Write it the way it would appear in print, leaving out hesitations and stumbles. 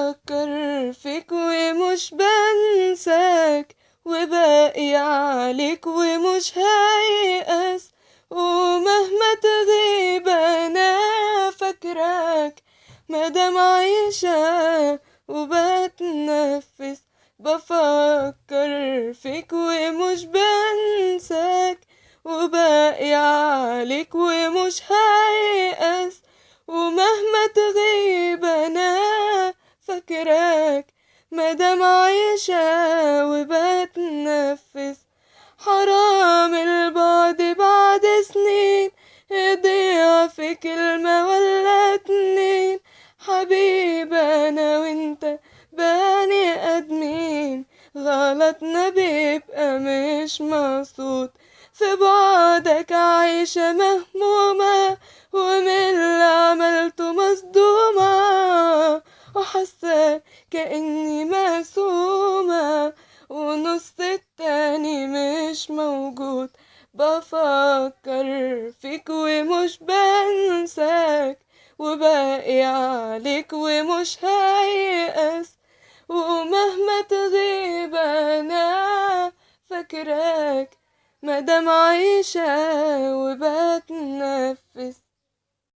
بفكر فيك ومش بنساك، وباقي عليك ومش هيأس، ومهما تغيب انا فاكراك مادام عايشة وبتنفس. بفكر فيك ومش بنساك، وباقي عليك ومش هيأس، ومهما تغيب انا فاكراك مادام عايشة وبتنفس. حرام البعد بعد سنين يضيع في كلمة ولا اتنين. حبيبي انا وانت بني ادمين، غلطنا بيبقى مش مقصود. في بعدك عايشة مهمومة، ومن اللي عملته مصدومة، وحاسة كأني مسومة ونص التاني مش موجود. بفكر فيك ومش بنساك، وباقي عليك ومش هيأس، ومهما تغيب انا فاكراك مادام عايشة وبتنفس.